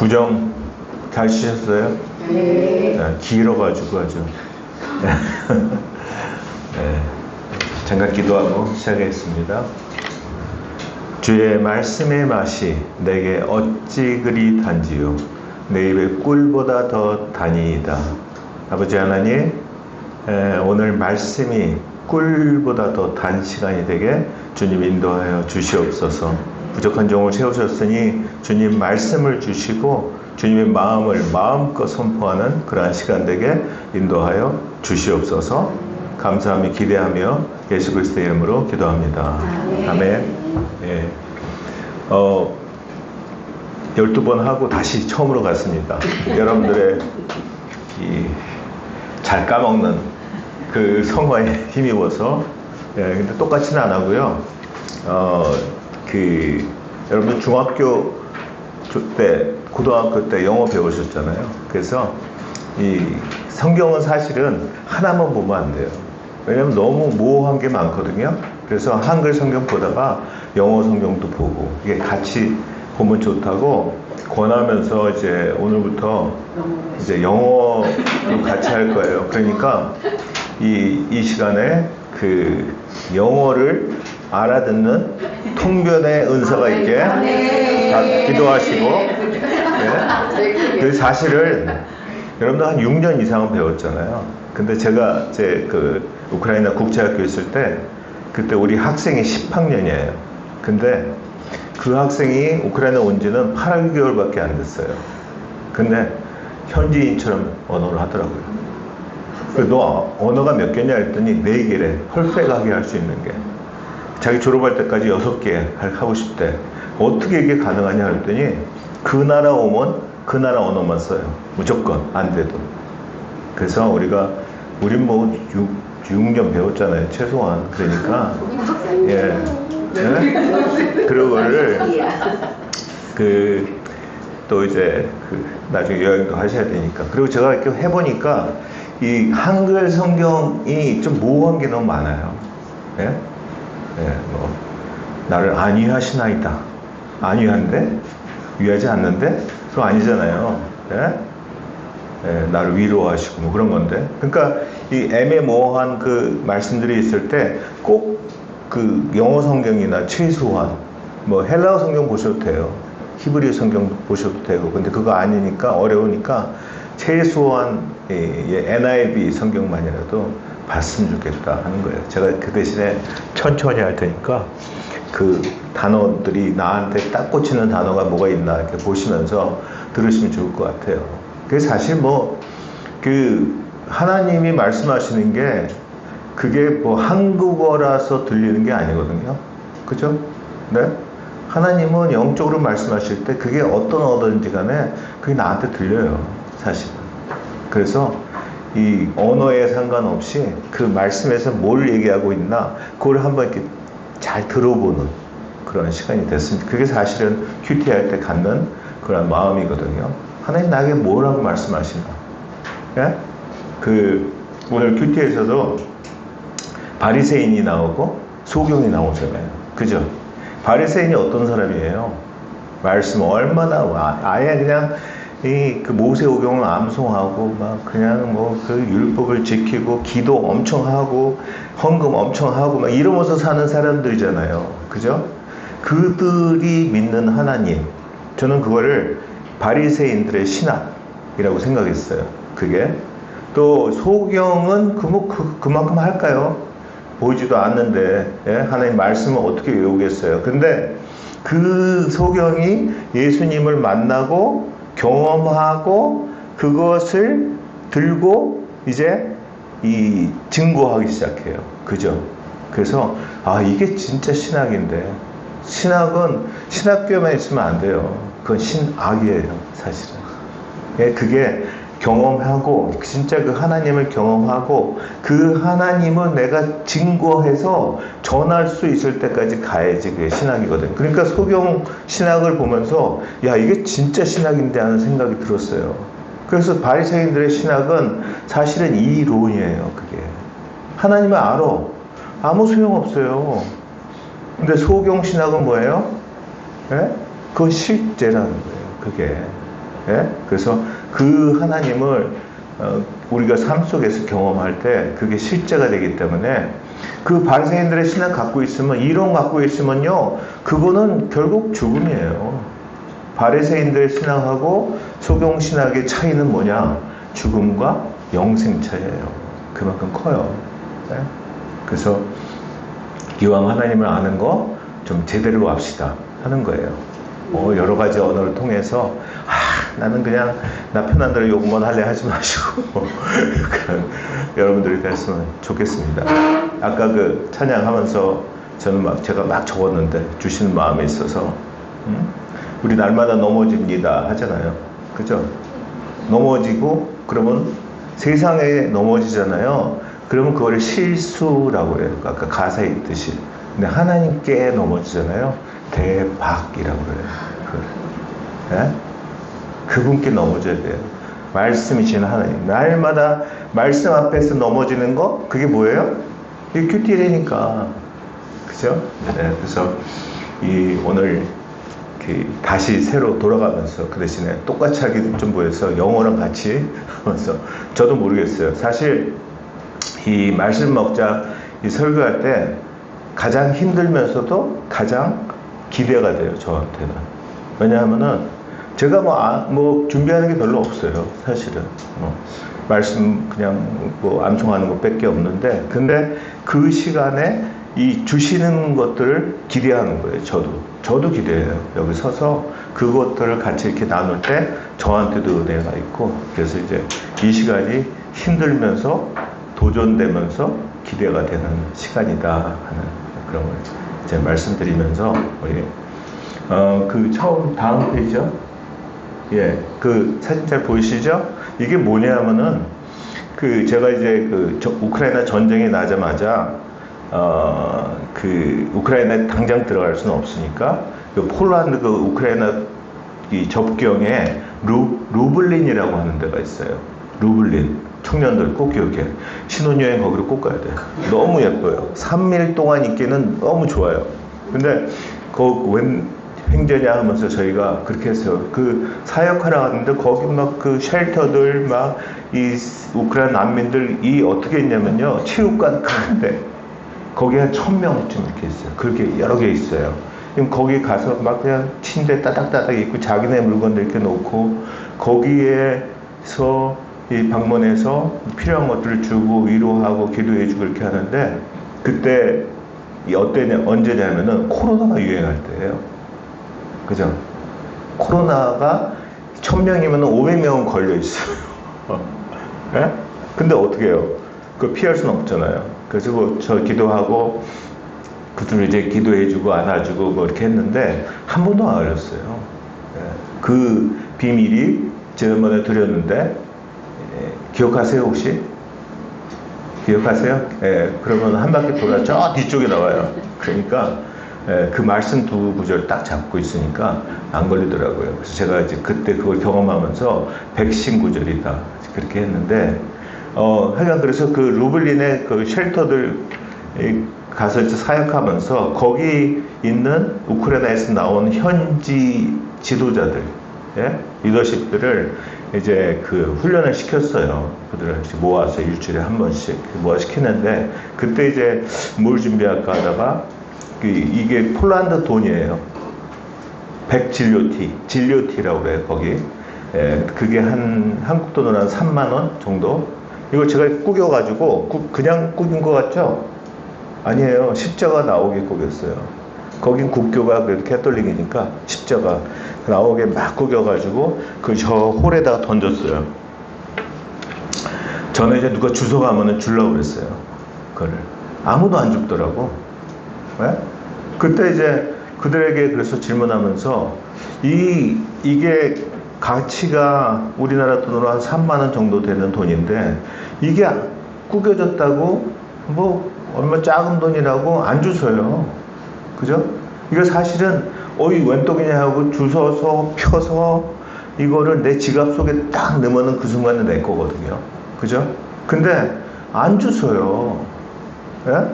구정 잘 쉬셨어요? 네. 길어가지고 아주. 네. 잠깐 기도하고 시작하겠습니다. 주의 말씀의 맛이 내게 어찌 그리 단지요 내 입에 꿀보다 더 다니이다. 아버지 하나님, 오늘 말씀이 꿀보다 더 단 시간이 되게 주님 인도하여 주시옵소서. 부족한 종을 세우셨으니 주님 말씀을 주시고 주님의 마음을 마음껏 선포하는 그러한 시간 되게 인도하여 주시옵소서. 감사하며 기대하며 예수 그리스도의 이름으로 기도합니다. 아멘. 예. 12번 하고 다시 처음으로 갔습니다. 여러분들의 잘 까먹는 그 성화에 힘입어서, 근데 똑같이는 안 하고요. 여러분 중학교 때, 고등학교 때 영어 배우셨잖아요. 그래서 이 성경은 사실은 하나만 보면 안 돼요. 왜냐면 너무 모호한 게 많거든요. 그래서 한글 성경 보다가 영어 성경도 보고 이게 같이 보면 좋다고 권하면서 이제 오늘부터 이제 영어도 같이 할 거예요. 그러니까 이 시간에 그 영어를 알아듣는 통변의 은사가 있게 다 기도하시고, 그 사실은 여러분들 한 6년 이상은 배웠잖아요. 근데 제가 이제 그 우크라이나 국제학교 있을 때 그때 우리 학생이 10학년이에요. 근데 그 학생이 우크라이나 온 지는 8개월밖에 안 됐어요. 근데 현지인처럼 언어를 하더라고요. 너 언어가 몇 개냐 했더니 4개래. 펄펙하게 할 수 있는 게. 자기 졸업할 때까지 6개 하고 싶대. 어떻게 이게 가능하냐 했더니 그 나라 오면 그 나라 언어만 써요. 무조건 안 돼도. 그래서 우린 뭐 6년 배웠잖아요. 최소한. 그러니까 예. 네? 그거를 또 이제 나중에 여행도 하셔야 되니까. 그리고 제가 이렇게 해보니까 이 한글 성경이 좀 모호한 게 너무 많아요. 예? 예, 뭐 나를 안위하시나이다. 안위한데? 위하지 않는데? 그거 아니잖아요. 예? 예, 나를 위로하시고 뭐 그런 건데. 그러니까 이 애매모호한 그 말씀들이 있을 때 꼭 그 영어 성경이나 최소한 뭐 헬라어 성경 보셔도 돼요. 히브리 성경 보셔도 되고. 근데 그거 아니니까 어려우니까 최소한 NIV 성경만이라도 봤으면 좋겠다 하는 거예요. 제가 그 대신에 천천히 할 테니까 그 단어들이 나한테 딱 꽂히는 단어가 뭐가 있나 이렇게 보시면서 들으시면 좋을 것 같아요. 그게 사실 하나님이 말씀하시는 게 그게 뭐 한국어라서 들리는 게 아니거든요. 그죠? 네? 하나님은 영적으로 말씀하실 때 그게 어떤 언어든지 간에 그게 나한테 들려요. 사실. 그래서 이 언어에 상관없이 그 말씀에서 뭘 얘기하고 있나 그걸 한번 이렇게 잘 들어보는 그런 시간이 됐습니다. 그게 사실은 큐티 할 때 갖는 그런 마음이거든요. 하나님 나에게 뭐라고 말씀하시나. 예? 오늘 큐티에서도 바리새인이 나오고 소경이 나오잖아요. 그죠? 바리새인이 어떤 사람이에요? 말씀 얼마나 아예 그냥 그 모세오경을 암송하고 막 그냥 뭐 그 율법을 지키고 기도 엄청 하고 헌금 엄청 하고 막 이러면서 사는 사람들이잖아요. 그죠? 그들이 믿는 하나님, 저는 그거를 바리새인들의 신학이라고 생각했어요. 그게 또 소경은 그만큼 할까요? 보이지도 않는데, 예? 하나님 말씀을 어떻게 외우겠어요? 근데 그 소경이 예수님을 만나고 경험하고 그것을 들고 이제 증거하기 시작해요. 그죠? 그래서 이게 진짜 신학인데, 신학은 신학교만 있으면 안 돼요. 그건 신학이에요, 사실은. 예, 그게 경험하고 진짜 그 하나님을 경험하고 그 하나님을 내가 증거해서 전할 수 있을 때까지 가야지 그게 신학이거든요. 그러니까 소경 신학을 보면서 야 이게 진짜 신학인데 하는 생각이 들었어요. 그래서 바리새인들의 신학은 사실은 이론이에요. 그게 하나님을 알아. 아무 소용없어요. 근데 소경 신학은 뭐예요? 예? 그건 실제라는 거예요. 그게 예? 그래서 그 하나님을 우리가 삶 속에서 경험할 때 그게 실제가 되기 때문에 그 바리새인들의 신앙 갖고 있으면, 이론 갖고 있으면요, 그거는 결국 죽음이에요. 바리새인들의 신앙하고 소경 신학의 차이는 뭐냐? 죽음과 영생 차이예요. 그만큼 커요. 네? 그래서 기왕 하나님을 아는 거 좀 제대로 합시다 하는 거예요. 여러 가지 언어를 통해서 나는 그냥 나 편한 대로 욕만 할래 하지 마시고 여러분들이 됐으면 좋겠습니다. 아까 그 찬양하면서 저는 제가 막 적었는데 주시는 마음에 있어서 우리 날마다 넘어집니다 하잖아요. 그죠? 넘어지고 그러면 세상에 넘어지잖아요. 그러면 그걸 실수라고 해요. 아까 가사에 있듯이. 근데 하나님께 넘어지잖아요. 대박이라고 그래요. 네? 그분께 넘어져야 돼요. 말씀이신 하나님. 날마다 말씀 앞에서 넘어지는 거, 그게 뭐예요? 이게 큐티래니까. 그죠? 네, 그래서 오늘 다시 새로 돌아가면서 그 대신에 똑같이 하기도 좀 보여서 영어랑 같이 하면서 저도 모르겠어요. 사실 이 말씀 먹자 이 설교할 때 가장 힘들면서도 가장 기대가 돼요, 저한테는. 왜냐하면은 제가 뭐 준비하는 게 별로 없어요, 사실은. 말씀 그냥 뭐 암송하는 것밖에 없는데, 근데 그 시간에 이 주시는 것들을 기대하는 거예요, 저도 기대해요. 여기 서서 그것들을 같이 이렇게 나눌 때 저한테도 은혜가 있고, 그래서 이제 이 시간이 힘들면서 도전되면서 기대가 되는 시간이다 하는 그런 걸 이제 말씀드리면서, 그 처음 다음 페이지요? 예, 그 사진 잘 보이시죠? 이게 뭐냐면은 제가 이제 우크라이나 전쟁이 나자마자 우크라이나에 당장 들어갈 수는 없으니까 폴란드 우크라이나 이 접경에 루블린이라고 하는 데가 있어요. 루블린. 청년들 꼭 기억해. 신혼여행 거기로 꼭 가야 돼요. 너무 예뻐요. 3일 동안 있기는 너무 좋아요. 근데 웬 횡재냐 하면서 저희가 그렇게 했어요. 사역하러 갔는데 거기 그 쉘터들 이 우크라이나 난민들이 어떻게 했냐면요. 체육관 큰데 거기 한 1000명쯤 이렇게 있어요. 그렇게 여러 개 있어요. 그럼 거기 가서 그냥 침대 따닥따닥 있고 자기네 물건들 이렇게 놓고 거기에서 이 방문해서 필요한 것들을 주고 위로하고 기도해주고 이렇게 하는데, 그때 언제냐면은 코로나가 유행할 때예요. 그죠? 코로나가 1000명이면 500명은 걸려 있어요. 예? 근데 어떻게 해요? 그거 피할 수는 없잖아요. 그래서 저 기도하고 그들을 이제 기도해주고 안아주고 뭐 이렇게 했는데 한 번도 안 걸렸어요. 예. 그 비밀이 지난번에 드렸는데, 기억하세요, 혹시? 기억하세요? 예, 그러면 한 바퀴 돌아 저 뒤쪽에 나와요. 그러니까, 그 말씀 두 구절 딱 잡고 있으니까 안 걸리더라고요. 그래서 제가 이제 그때 그걸 경험하면서 백신 구절이다. 그렇게 했는데, 하여간 그래서 그 루블린의 그 쉘터들 가서 이제 사역하면서 거기 있는 우크라이나에서 나온 현지 지도자들, 예? 리더십들을 이제 훈련을 시켰어요. 그들을 모아서 일주일에 한 번씩 모아 시키는데, 그때 이제 뭘 준비할까 하다가 이게 폴란드 돈이에요. 100 진료티라고 그래요, 거기. 예, 그게 한국 돈으로 한 3만원 정도? 이거 제가 꾸겨가지고, 그냥 꾸긴 것 같죠? 아니에요. 십자가 나오게 꾸겼어요. 거긴 국교가 그래도 캐톨릭이니까 십자가 나오게 막 구겨가지고 저 홀에다가 던졌어요. 저는 이제 누가 주워가면은 주려고 그랬어요. 그거를. 아무도 안 죽더라고. 네? 그때 이제 그들에게 그래서 질문하면서 이게 가치가 우리나라 돈으로 한 3만원 정도 되는 돈인데 이게 구겨졌다고 뭐 얼마 작은 돈이라고 안 주셔요. 그죠? 이거 사실은 웬 떡이냐 하고 주워서 펴서 이거를 내 지갑 속에 딱 넣으면 그 순간에 내 거거든요. 그죠? 근데 안 주워요. 예?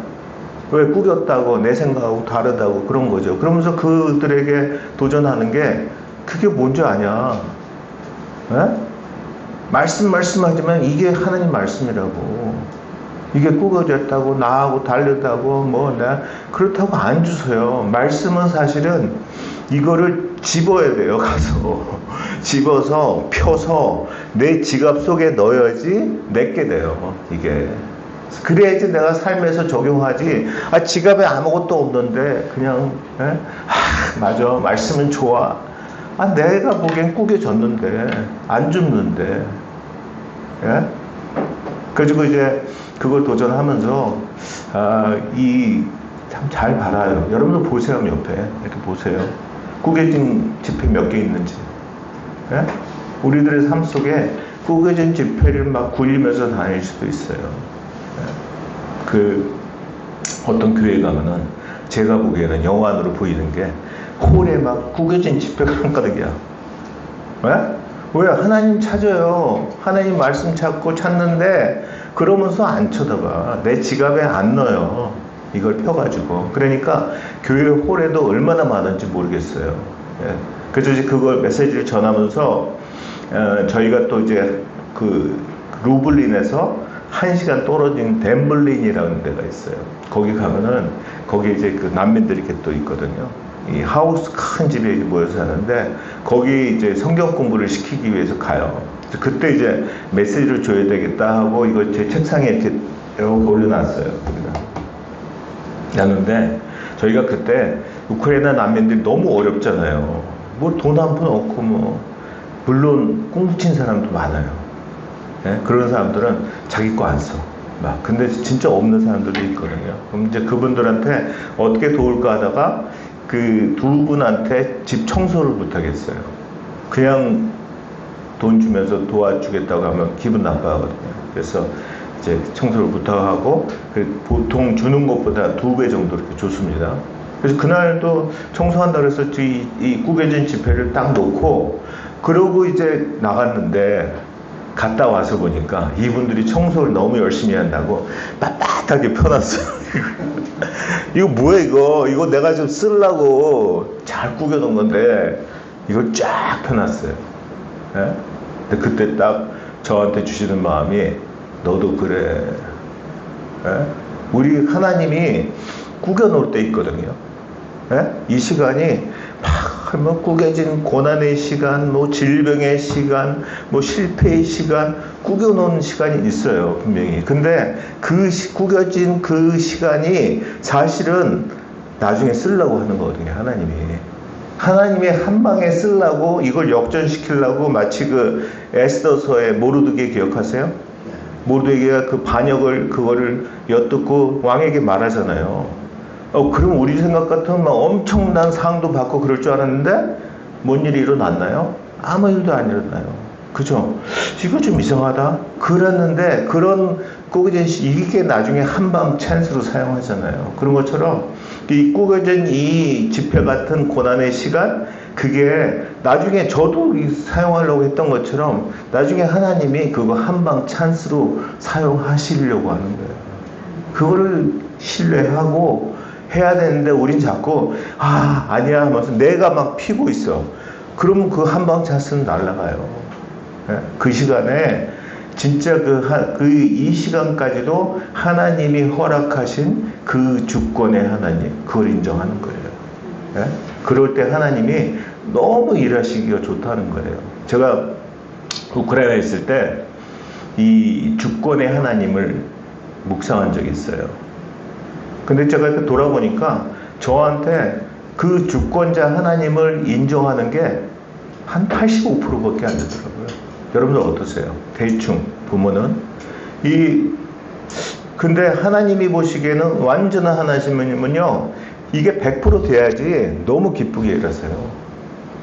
왜 꾸겼다고 내 생각하고 다르다고 그런 거죠. 그러면서 그들에게 도전하는 게 그게 뭔지 아냐? 에? 말씀하지만 이게 하나님 말씀이라고. 이게 꾸겨졌다고 나하고 다르다고 그렇다고 안 주세요. 말씀은 사실은 이거를 집어야 돼요. 가서 집어서 펴서 내 지갑 속에 넣어야지 내게 돼요. 이게 그래야지 내가 삶에서 적용하지. 지갑에 아무것도 없는데 그냥 맞아, 말씀은 좋아. 내가 보기엔 꾸겨졌는데 안 줍는데. 예? 그리고 이제 그걸 도전하면서 참 잘 봐라요. 여러분도 보세요. 옆에 이렇게 보세요. 꾸겨진 지폐 몇 개 있는지. 예? 우리들의 삶 속에 꾸겨진 지폐를 막 굴리면서 다닐 수도 있어요. 예? 어떤 교회 가면은 제가 보기에는 영안으로 보이는 게 홀에 막 꾸겨진 지폐가 한 가득이야. 예? 왜? 하나님 찾아요. 하나님 말씀 찾는데 그러면서 안 쳐다봐. 내 지갑에 안 넣어요. 이걸 펴가지고. 그러니까 교회 홀에도 얼마나 많은지 모르겠어요. 예. 그래서 이제 그걸 메시지를 전하면서 저희가 또 이제 그 루블린에서 1시간 떨어진 덴블린이라는 데가 있어요. 거기 가면은 거기 이제 그 난민들이 이렇게 또 있거든요. 이 하우스 큰 집에 모여서 사는데 거기 이제 성경 공부를 시키기 위해서 가요. 그때 이제 메시지를 줘야 되겠다 하고 이거 제 책상에 이렇게 올려놨어요. 놨는데 저희가 그때 우크라이나 난민들이 너무 어렵잖아요. 뭐 돈 한 푼 없고 물론 꽁친 사람도 많아요. 예? 그런 사람들은 자기 거 안 써. 근데 진짜 없는 사람들도 있거든요. 그럼 이제 그분들한테 어떻게 도울까 하다가 그 두 분한테 집 청소를 부탁했어요. 그냥 돈 주면서 도와주겠다고 하면 기분 나빠하거든요. 그래서 이제 청소를 부탁하고 보통 주는 것보다 2배 정도 이렇게 줬습니다. 그래서 그날도 청소한다 그래서 이 구겨진 지폐를 딱 놓고 그러고 이제 나갔는데 갔다 와서 보니까 이분들이 청소를 너무 열심히 한다고 빳빳하게 펴놨어요. 이거 뭐야 이거 내가 좀 쓰려고 잘 구겨놓은 건데 이걸 쫙 펴놨어요. 예? 근데 그때 딱 저한테 주시는 마음이 너도 그래. 예? 우리 하나님이 구겨놓을 때 있거든요. 예? 이 시간이 막 구겨진 고난의 시간, 질병의 시간, 실패의 시간, 구겨놓은 시간이 있어요, 분명히. 근데 구겨진 그 시간이 사실은 나중에 쓰려고 하는 거거든요, 하나님이. 하나님이 한 방에 쓰려고 이걸 역전시키려고 마치 그 에스더서의 모르드게 기억하세요? 모르드게가 그 반역을 그거를 엿듣고 왕에게 말하잖아요. 그럼 우리 생각 같으면 막 엄청난 상도 받고 그럴 줄 알았는데 뭔 일이 일어났나요? 아무 일도 안 일어나요. 그죠? 이거 좀 이상하다. 그랬는데 이게 나중에 한방 찬스로 사용하잖아요. 그런 것처럼 이 꾸겨진 이 지폐 같은 고난의 시간, 그게 나중에 저도 사용하려고 했던 것처럼 나중에 하나님이 그거 한방 찬스로 사용하시려고 하는 거예요. 그거를 신뢰하고 해야 되는데 우린 자꾸 아니야 하면서 내가 막 피고 있어. 그러면 그 한방 찬스는 날아가요. 그 시간에 진짜 이 시간까지도 하나님이 허락하신 그 주권의 하나님, 그걸 인정하는 거예요. 그럴 때 하나님이 너무 일하시기가 좋다는 거예요. 제가 우크라이나에 있을 때 이 주권의 하나님을 묵상한 적이 있어요. 근데 제가 돌아보니까 저한테 그 주권자 하나님을 인정하는 게 한 85%밖에 안 되더라고요. 여러분들 어떠세요? 대충 보면은 근데 하나님이 보시기에는 완전한 하나님은요, 이게 100% 돼야지 너무 기쁘게 일하세요.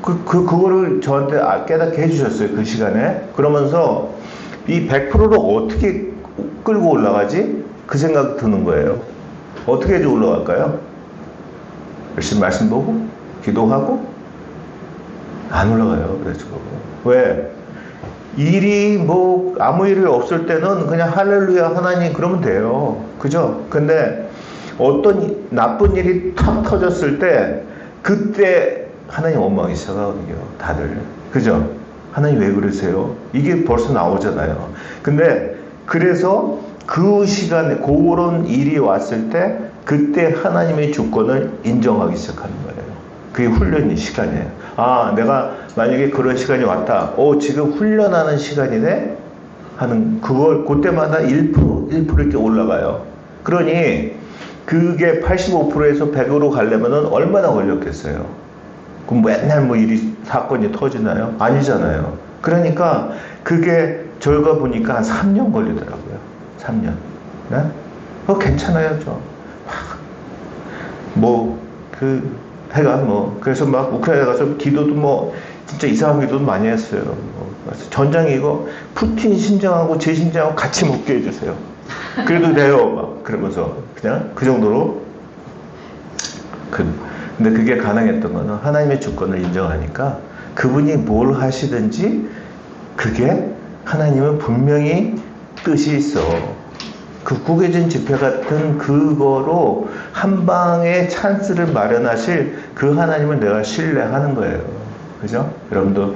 그거를 저한테 깨닫게 해주셨어요. 그 시간에. 그러면서 이 100%를 어떻게 끌고 올라가지? 그 생각이 드는 거예요. 어떻게 해서 올라갈까요? 열심히 말씀 보고 기도하고 안 올라가요. 그래서 왜? 일이 아무 일이 없을 때는 그냥 할렐루야 하나님 그러면 돼요. 그죠? 근데 어떤 나쁜 일이 탁 터졌을 때 그때 하나님 원망이 시작하거든요. 다들. 그죠? 하나님 왜 그러세요? 이게 벌써 나오잖아요. 근데 그래서 그 시간에 그런 일이 왔을 때 그때 하나님의 주권을 인정하기 시작하는 거예요. 그게 훈련의 시간이에요. 아, 내가 만약에 그런 시간이 왔다. 지금 훈련하는 시간이네? 하는 그걸 그때마다 1% 이렇게 올라가요. 그러니 그게 85%에서 100으로 가려면은 얼마나 걸렸겠어요? 그럼 맨날 뭐 사건이 터지나요? 아니잖아요. 그러니까 그게 저희가 보니까 한 3년 걸리더라고요. 3년. 네? 괜찮아요, 저. 그래서 막 우크라이나 가서 기도도 진짜 이상한 기도도 많이 했어요. 전장이 이거 푸틴 심장하고 제 심장하고 같이 먹게 해주세요. 그래도 돼요. 막 그러면서 그냥 그 정도로. 근데 그게 가능했던 거는 하나님의 주권을 인정하니까 그분이 뭘 하시든지 그게 하나님은 분명히 뜻이 있어. 그 구겨진 지폐 같은 그거로 한 방에 찬스를 마련하실 그 하나님을 내가 신뢰하는 거예요. 그죠? 여러분도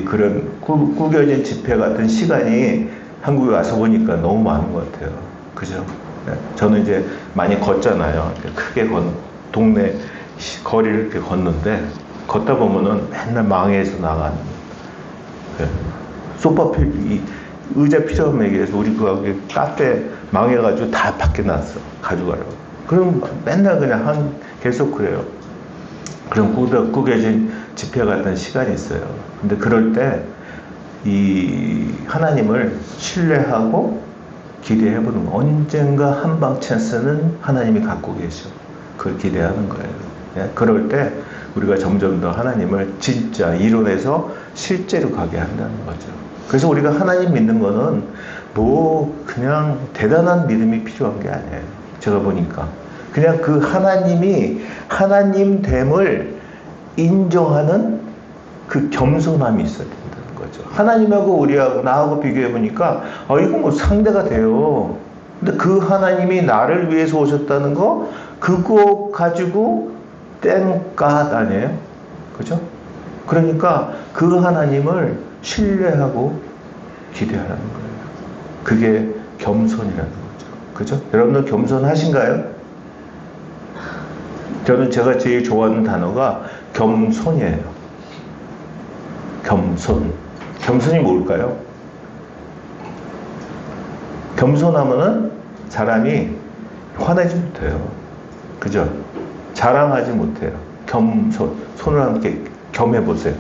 그런 구겨진 지폐 같은 시간이 한국에 와서 보니까 너무 많은 것 같아요. 그죠? 네. 저는 이제 많이 걷잖아요. 크게 동네 거리를 이렇게 걷는데 걷다 보면은 맨날 망해서 나가는 소파 의자 필요한 얘기해서 우리 그 카페 망해가지고 다 밖에 놨어. 가져가라고. 그럼 맨날 그냥 계속 그래요. 그럼 구겨진 지폐 같은 시간이 있어요. 근데 그럴 때 이 하나님을 신뢰하고 기대해보는 거. 언젠가 한방 찬스는 하나님이 갖고 계셔. 그걸 기대하는 거예요. 예? 그럴 때 우리가 점점 더 하나님을 진짜 이론에서 실제로 가게 한다는 거죠. 그래서 우리가 하나님 믿는 거는 그냥 대단한 믿음이 필요한 게 아니에요. 제가 보니까. 그냥 그 하나님이 하나님됨을 인정하는 그 겸손함이 있어야 된다는 거죠. 하나님하고 나하고 비교해보니까, 이거 상대가 돼요. 근데 그 하나님이 나를 위해서 오셨다는 거, 그거 가지고 땡갓 아니에요? 그죠? 그러니까 그 하나님을 신뢰하고 기대하라는 거예요. 그게 겸손이라는 거죠. 그죠? 여러분들 겸손하신가요? 제가 제일 좋아하는 단어가 겸손이에요. 겸손이 뭘까요? 겸손하면은 사람이 화내지 못해요. 그죠? 자랑하지 못해요. 손을 함께 겸해보세요.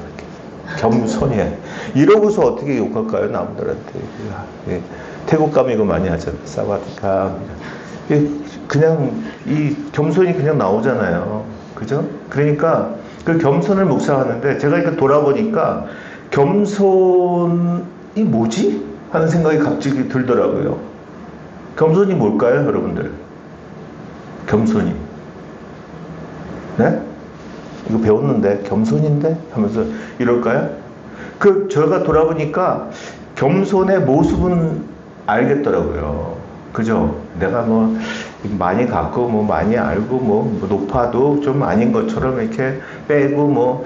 겸손이에요. 이러고서 어떻게 욕할까요? 남들한테. 예. 태국 가면 이거 많이 하잖아요. 사와디카. 그냥 이 겸손이 그냥 나오잖아요. 그죠? 그러니까 그 겸손을 묵상하는데 제가 이렇게 돌아보니까 겸손이 뭐지? 하는 생각이 갑자기 들더라고요. 겸손이 뭘까요, 여러분들? 겸손이. 네? 이거 배웠는데 겸손인데? 하면서 이럴까요? 제가 돌아보니까 겸손의 모습은 알겠더라고요. 그죠? 내가 많이 갖고 많이 알고 높아도 좀 아닌 것처럼 이렇게 빼고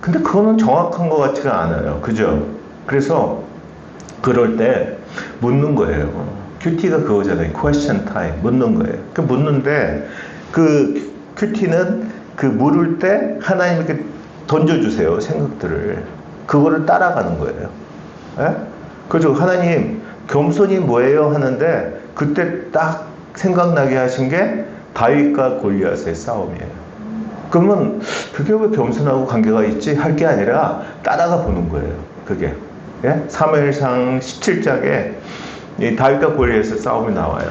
근데 그거는 정확한 것 같지가 않아요. 그죠? 그래서 그럴 때 묻는 거예요. 큐티가 그거잖아요. question time. 묻는 거예요. 묻는데 큐티는 물을 때 하나님 이렇게 던져주세요. 생각들을. 그거를 따라가는 거예요. 예? 그죠? 하나님, 겸손이 뭐예요? 하는데, 그때 딱 생각나게 하신 게 다윗과 골리앗의 싸움이에요. 그러면, 그게 왜 겸손하고 관계가 있지? 할 게 아니라 따라가 보는 거예요. 그게. 예? 사무엘상 17장에 다윗과 골리앗의 싸움이 나와요.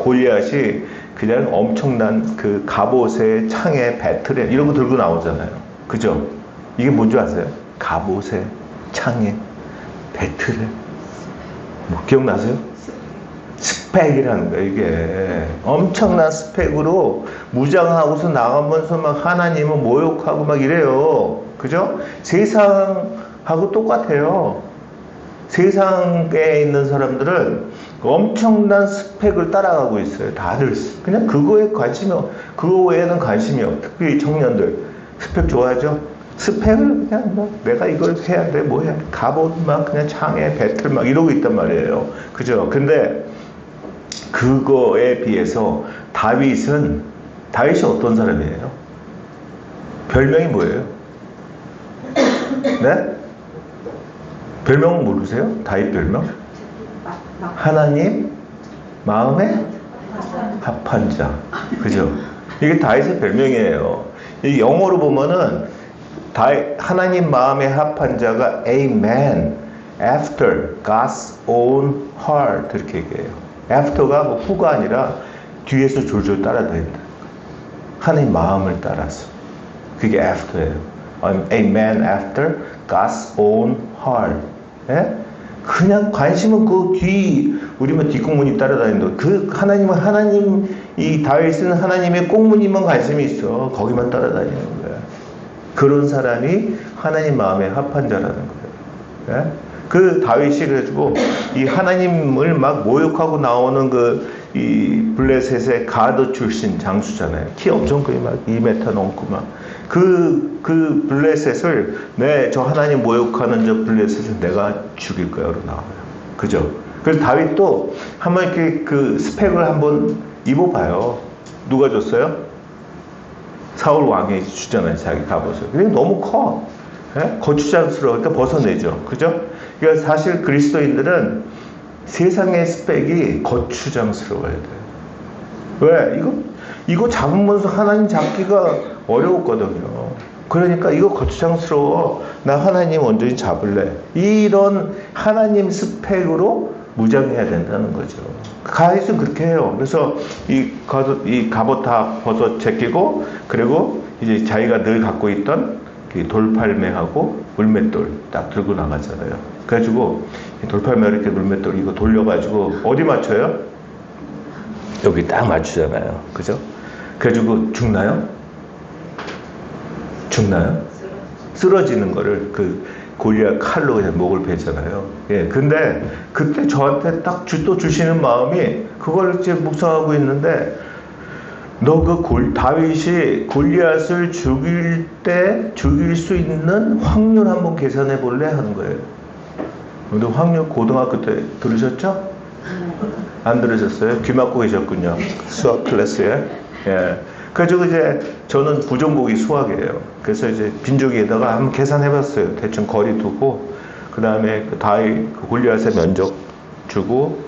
골리앗이 그냥 엄청난 갑옷에 창에 배틀에 이런 거 들고 나오잖아요. 그죠? 이게 뭔지 아세요? 갑옷에 창에 배틀에 기억나세요? 스펙이라는 거예요. 이게 엄청난 스펙으로 무장하고서 나가면서 하나님을 모욕하고 이래요. 그죠? 세상하고 똑같아요. 세상에 있는 사람들은 엄청난 스펙을 따라가고 있어요. 다들 그냥 그거에 그거 외에는 관심이 없어요. 특히 청년들 스펙 좋아하죠? 스펙을 그냥 뭐 내가 이걸 해야 돼, 뭐 해야 돼. 갑옷 막 그냥 창에 배틀 막 이러고 있단 말이에요. 그죠? 근데 그거에 비해서 다윗이 어떤 사람이에요? 별명이 뭐예요? 네? 별명은 모르세요? 다윗 별명? 하나님 마음에 합한 자. 그죠? 이게 다윗의 별명이에요. 이 영어로 보면은 하나님 마음에 합한 자가 a man after God's own heart 이렇게 얘기해요. after가 뭐 후가 아니라 뒤에서 졸졸 따라다닌다. 하나님 마음을 따라서. 그게 after예요. I'm a man after God's own heart. 예? 그냥 관심은 그 우리만 뒷공무니 따라다닌다. 그 이 다윗은 하나님의 꽁무니만 관심이 있어. 거기만 따라다니는 거야. 그런 사람이 하나님 마음에 합한 자라는 거예요. 예? 그 다윗이 그래가지고 이 하나님을 막 모욕하고 나오는 이 블레셋의 가드 출신 장수잖아요. 키 엄청 크게 막 2m 넘고 막. 그 블레셋을 저 하나님 모욕하는 저 블레셋을 내가 죽일 거야로 나와요. 그죠? 그래서 다윗도 한번 이렇게 그 스펙을 한번 입어봐요. 누가 줬어요? 사울 왕이 주잖아요. 자기 갑옷을. 근데 너무 커. 예? 거추장스러우니까 벗어내죠. 그죠? 그러니까 사실 그리스도인들은 세상의 스펙이 거추장스러워야 돼요. 왜? 이거 잡으면서 하나님 잡기가 어려웠거든요. 그러니까 이거 거추장스러워. 나 하나님 온전히 잡을래. 이런 하나님 스펙으로 무장해야 된다는 거죠. 다윗은 그렇게 해요. 그래서 이 갑옷 다 벗어 제끼고, 그리고 이제 자기가 늘 갖고 있던 돌팔매하고 물맷돌 딱 들고 나가잖아요. 그래가지고 돌팔매 이렇게 물맷돌 이거 돌려가지고 어디 맞춰요? 여기 딱 맞추잖아요. 그죠? 그래가지고 죽나요? 쓰러지는 거를 골리앗 칼로 그냥 목을 베잖아요. 예, 근데 그때 저한테 딱 또 주시는 마음이 그걸 이제 묵상하고 있는데 다윗이 골리앗을 죽일 수 있는 확률 한번 계산해 볼래? 하는 거예요. 근데 확률 고등학교 때 들으셨죠? 안 들으셨어요? 귀 막고 계셨군요. 수학 클래스에. 예. 그래가지고 이제 저는 부전공이 수학이에요. 그래서 이제 빈조기에다가 한번 계산해 봤어요. 대충 거리 두고, 그 다음에 골리앗의 면적 주고,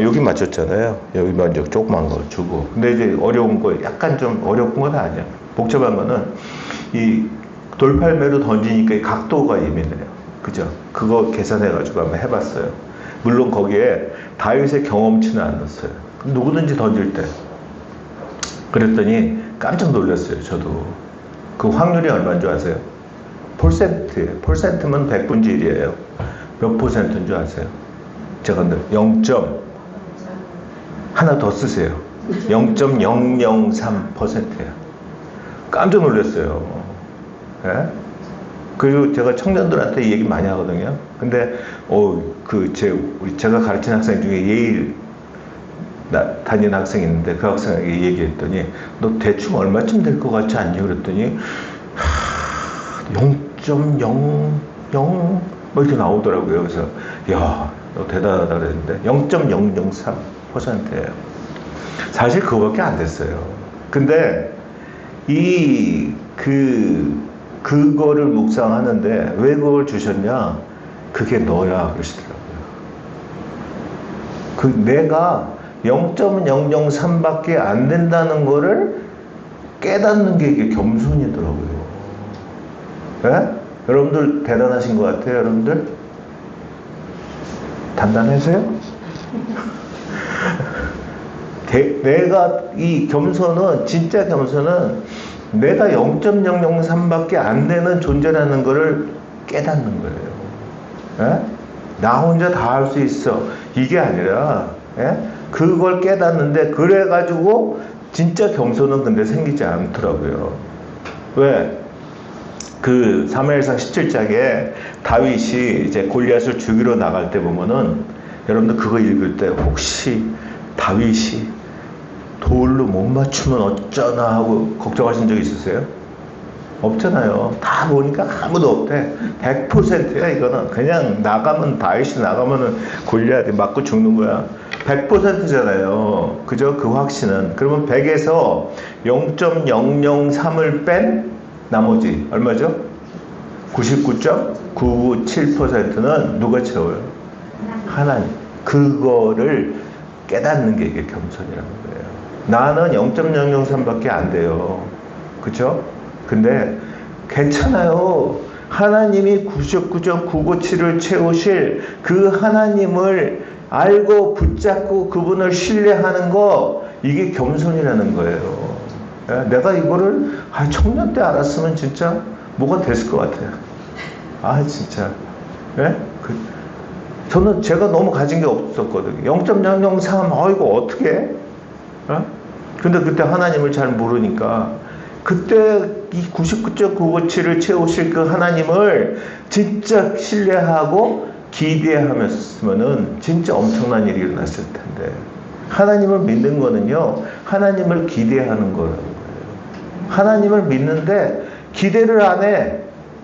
여기 맞췄잖아요. 여기 면적 조그만 거 주고. 근데 이제 어려운 거, 약간 좀 어려운 건 아니야. 복잡한 거는 이 돌팔매로 던지니까 이 각도가 예민해요. 그죠? 그거 계산해가지고 한번 해봤어요. 물론 거기에 다윗의 경험치는 안 넣었어요. 누구든지 던질 때. 그랬더니 깜짝 놀랐어요. 저도. 그 확률이 얼마인 줄 아세요? %예요. %면 100분의 1이에요. 몇 %인 줄 아세요? 제가 0. 하나 더 쓰세요. 0.003%예요. 깜짝 놀랐어요. 예? 그리고 제가 청년들한테 이 얘기 많이 하거든요. 근데 제가 가르치는 학생 중에 예일 다니는 학생이 있는데 그 학생에게 얘기했더니 너 대충 얼마쯤 될 것 같지 않니? 그랬더니 0.00 뭐 이렇게 나오더라고요. 그래서 야, 너 대단하다 그랬는데 0.003%예요. 사실 그거밖에 안 됐어요. 근데 그거를 묵상하는데 왜 그걸 주셨냐? 그게 너야 그러시더라고요. 내가 0.003밖에 안 된다는 거를 깨닫는 게 이게 겸손이더라고요. 네? 여러분들 대단하신 것 같아요, 여러분들? 단단하세요? 내가 이 겸손은, 진짜 겸손은 내가 0.003밖에 안 되는 존재라는 거를 깨닫는 거예요. 네? 나 혼자 다 할 수 있어. 이게 아니라, 예? 그걸 깨닫는데, 그래가지고, 진짜 겸손은 근데 생기지 않더라고요. 왜? 사무엘상 17장에 다윗이 이제 골리앗을 죽이러 나갈 때 보면은, 여러분들 그거 읽을 때 혹시 다윗이 돌로 못 맞추면 어쩌나 하고 걱정하신 적 있으세요? 없잖아요. 다 보니까 아무도 없대. 100%야 이거는. 그냥 나가면 다윗이 나가면은 골리앗이 맞고 죽는 거야. 100%잖아요. 그죠? 그 확신은. 그러면 100에서 0.003을 뺀 나머지 얼마죠? 99.997%는 누가 채워요? 하나님. 그거를 깨닫는 게 이게 겸손이라는 거예요. 나는 0.003밖에 안 돼요. 그쵸? 근데 괜찮아요. 하나님이 99.997을 채우실 그 하나님을 알고 붙잡고 그분을 신뢰하는 거, 이게 겸손이라는 거예요. 내가 이거를 청년 때 알았으면 진짜 뭐가 됐을 것 같아요. 진짜. 예? 저는 제가 너무 가진 게 없었거든요. 0.003, 이거 어떻게 해? 근데 그때 하나님을 잘 모르니까, 그때 이 99.957을 채우실 그 하나님을 진짜 신뢰하고 기대하면은 진짜 엄청난 일이 일어났을 텐데, 하나님을 믿는 거는요, 하나님을 기대하는 거라는 거예요. 하나님을 믿는데 기대를 안 해.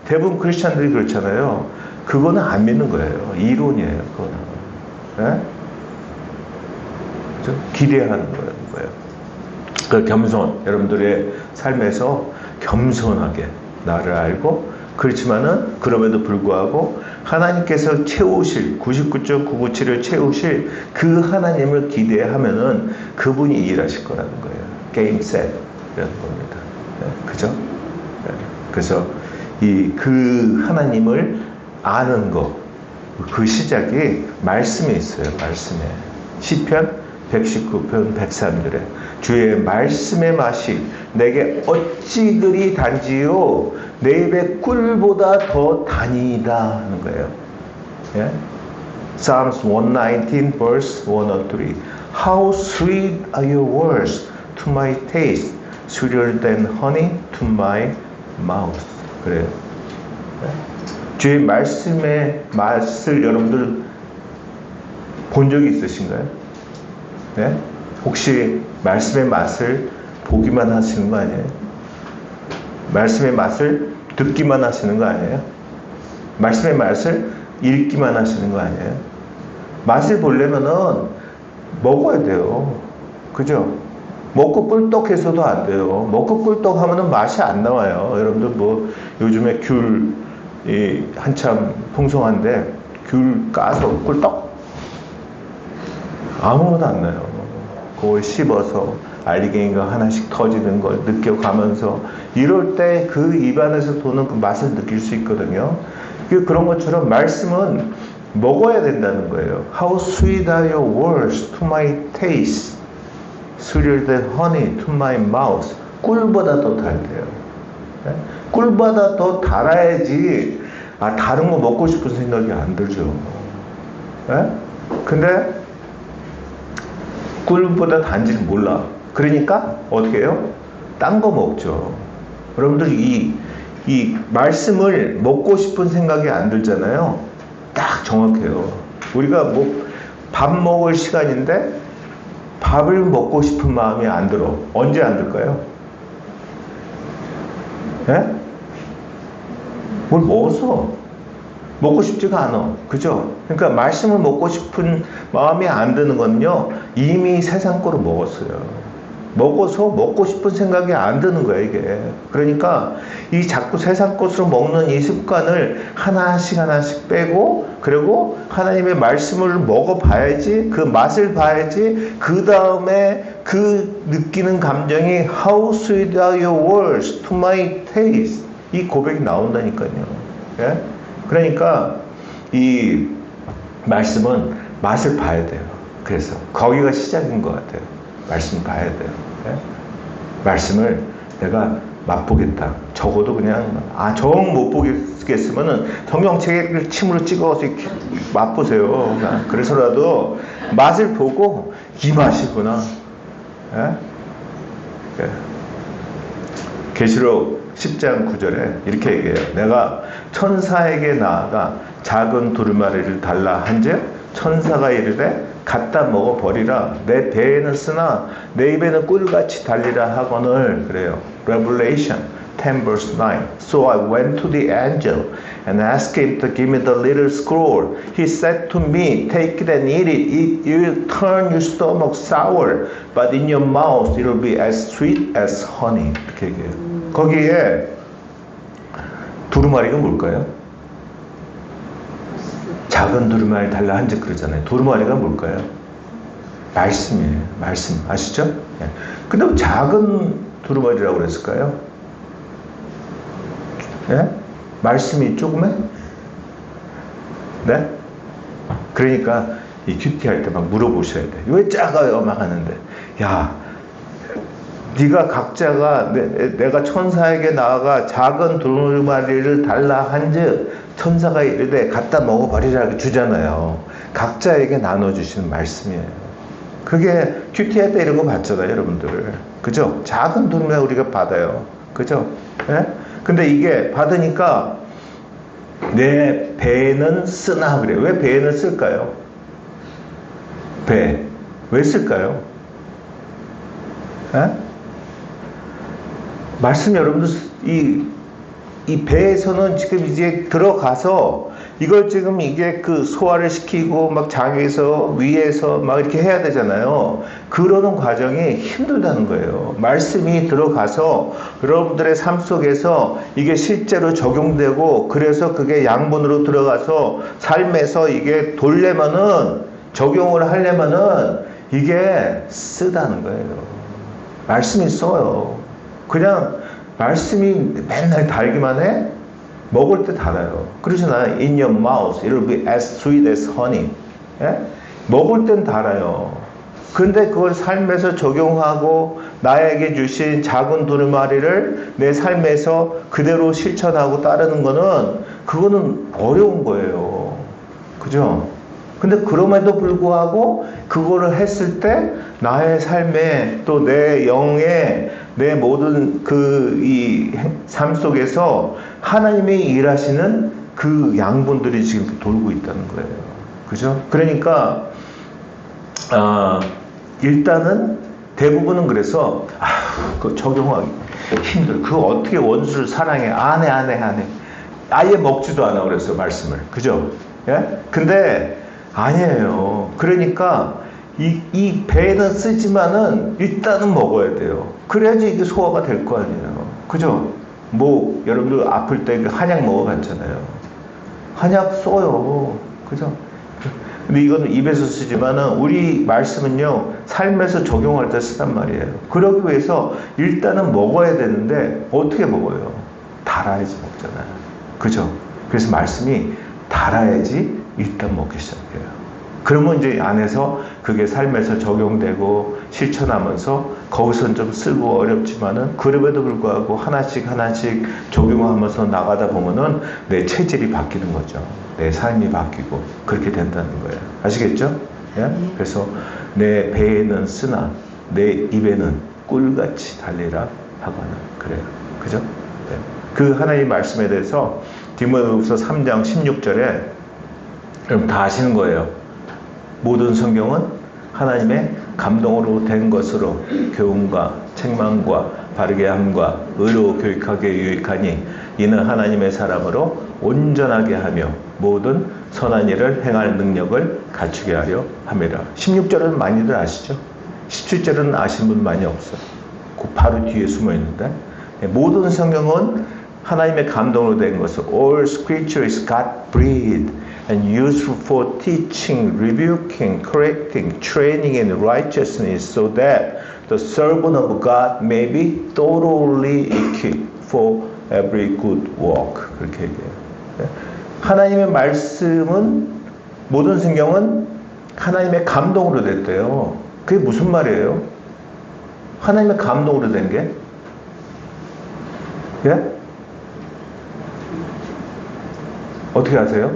대부분 크리스찬들이 그렇잖아요. 그거는 안 믿는 거예요. 이론이에요. 그거는. 네? 기대하는 거예요. 그 겸손, 여러분들의 삶에서 겸손하게 나를 알고, 그렇지만은 그럼에도 불구하고 하나님께서 채우실 99.997을 채우실 그 하나님을 기대하면은 그분이 일하실 거라는 거예요. 게임 셋 이라는 겁니다. 네, 그죠? 네. 그래서 그 하나님을 아는 거, 그 시작이 말씀에 있어요. 말씀에. 시편 119편 103절에 주의 말씀의 맛이 내게 어찌 그리 단지요 내 입의 꿀보다 더 단이다 하는 거예요. 예? Psalms 119 verse 103 How sweet are your words to my taste, sweeter than honey to my mouth. 그래요. 예? 주의 말씀의 맛을 여러분들 본 적이 있으신가요? 네? 혹시 말씀의 맛을 보기만 하시는 거 아니에요? 말씀의 맛을 듣기만 하시는 거 아니에요? 말씀의 맛을 읽기만 하시는 거 아니에요? 맛을 보려면은 먹어야 돼요. 그죠? 먹고 꿀떡해서도 안 돼요. 먹고 꿀떡 하면은 맛이 안 나와요. 여러분들 뭐 요즘에 귤이 한참 풍성한데 귤 까서 꿀떡? 아무것도 안 나요. 그걸 씹어서 알리갱이가 하나씩 터지는 걸 느껴가면서 이럴 때 그 입안에서 도는 그 맛을 느낄 수 있거든요. 그런 것처럼 말씀은 먹어야 된다는 거예요. How sweet are your words to my taste, sweeter than honey to my mouth. 꿀보다 더 달대요. 네? 꿀보다 더 달아야지 다른 거 먹고 싶은 생각이 안 들죠. 네? 근데 꿀보다 단지를 몰라. 그러니까 어떻게 해요? 딴 거 먹죠. 여러분들 이 말씀을 먹고 싶은 생각이 안 들잖아요. 딱 정확해요. 우리가 뭐 밥 먹을 시간인데 밥을 먹고 싶은 마음이 안 들어. 언제 안 들까요? 예? 뭘 먹어서 먹고 싶지가 않아. 그죠? 그러니까 말씀을 먹고 싶은 마음이 안 드는 건요, 이미 세상 거로 먹었어요. 먹어서 먹고 싶은 생각이 안 드는 거야, 이게. 그러니까 이 자꾸 세상 것으로 먹는 이 습관을 하나씩 빼고, 그리고 하나님의 말씀을 먹어봐야지, 그 맛을 봐야지, 그 다음에 그 느끼는 감정이 How sweet are your words to my taste. 이 고백이 나온다니까요. 예? 그러니까 이 말씀은 맛을 봐야 돼요. 그래서 거기가 시작인 것 같아요. 말씀 봐야 돼요. 네? 말씀을 내가 맛보겠다. 적어도 그냥 정 못 보겠으면은 성경책을 침으로 찍어서 맛보세요. 그래서라도 맛을 보고 이 맛이구나. 네? 네. 계시록 10장 9절에 이렇게 얘기해요. 내가 천사에게 나아가 작은 두루마리를 달라 한즉 천사가 이르되 갖다 먹어버리라. 내 배에는 쓰나 내 입에는 꿀같이 달리라 하거늘. 그래요. Revelation 10 verse 9. So I went to the angel and asked him to give me the little scroll. He said to me, take it and eat it. It will turn your stomach sour, but in your mouth it will be as sweet as honey. 이렇게 얘기해요. 거기에 두루마리가 뭘까요? 작은 두루마리 달라 한 적 그러잖아요. 두루마리가 뭘까요? 말씀이에요. 말씀. 아시죠? 네. 근데 왜 작은 두루마리라고 그랬을까요? 네? 말씀이 조그매? 네? 그러니까 이 큐티 할 때 막 물어보셔야 돼. 왜 작아요? 막 하는데. 야, 네가 각자가 내가 천사에게 나아가 작은 두루마리를 달라 한즉 천사가 이르되 갖다 먹어버리라 주잖아요. 각자에게 나눠주시는 말씀이에요. 그게 큐티할 때 이런 거 봤잖아요, 여러분들. 그죠? 작은 두루마리 우리가 받아요. 그죠? 예? 근데 이게 받으니까 내 배는 쓰나 그래요. 왜 배는 쓸까요? 배. 왜 쓸까요? 예? 말씀 여러분들 이 배에서는 지금 이제 들어가서 이걸 지금 이게 그 소화를 시키고 막 장에서 위에서 막 이렇게 해야 되잖아요. 그러는 과정이 힘들다는 거예요. 말씀이 들어가서 여러분들의 삶 속에서 이게 실제로 적용되고 그래서 그게 양분으로 들어가서 삶에서 이게 돌려면은 적용을 하려면은 이게 쓰다는 거예요. 말씀이 써요. 그냥 말씀이 맨날 달기만 해? 먹을 때 달아요. 그러잖아요. In your mouth, it will be as sweet as honey. 예? 먹을 땐 달아요. 근데 그걸 삶에서 적용하고 나에게 주신 작은 두루마리를 내 삶에서 그대로 실천하고 따르는 거는 그거는 어려운 거예요. 그죠? 근데 그럼에도 불구하고 그거를 했을 때 나의 삶에 또 내 영에 내 모든 이 삶 속에서 하나님이 일하시는 그 양분들이 지금 돌고 있다는 거예요. 그죠? 그러니까 일단은 대부분은 그래서 그거 적용하기 힘들어. 그거 어떻게 원수를 사랑해? 안 해. 아예 먹지도 않아 그래서 말씀을. 그죠? 예? 근데 아니에요. 그러니까 이 배는 쓰지만은 일단은 먹어야 돼요. 그래야지 이게 소화가 될 거 아니에요. 그죠? 뭐 여러분들 아플 때 한약 먹어봤잖아요. 한약 써요. 그죠? 근데 이거는 입에서 쓰지만은 우리 말씀은요 삶에서 적용할 때 쓰단 말이에요. 그러기 위해서 일단은 먹어야 되는데 어떻게 먹어요? 달아야지 먹잖아요. 그죠? 그래서 말씀이 달아야지 일단 먹기 시작해요. 그러면 이제 안에서 그게 삶에서 적용되고 실천하면서 거기서는 좀 쓰고 어렵지만은 그럼에도 불구하고 하나씩 적용하면서 나가다 보면은 내 체질이 바뀌는 거죠. 내 삶이 바뀌고 그렇게 된다는 거예요. 아시겠죠? 예? 그래서 내 배에는 쓰나 내 입에는 꿀같이 달리라 하거나 그래요. 그죠? 네. 그 하나님의 말씀에 대해서 디모데후서 3장 16절에 여러분 다 아시는 거예요. 모든 성경은 하나님의 감동으로 된 것으로 교훈과 책망과 바르게 함과 의로 교육하게 유익하니 이는 하나님의 사람으로 온전하게 하며 모든 선한 일을 행할 능력을 갖추게 하려 함이라. 16절은 많이들 아시죠? 17절은 아신 분 많이 없어요. 그 바로 뒤에 숨어 있는데 모든 성경은 하나님의 감동으로 된 것을 All scripture is God-breathed and useful for teaching, rebuking, correcting, training in righteousness so that the servant of God may be thoroughly equipped for every good work. 그렇게 얘기해요. 하나님의 말씀은 모든 성경은 하나님의 감동으로 됐대요. 그게 무슨 말이에요? 하나님의 감동으로 된 게? 예? 어떻게 아세요?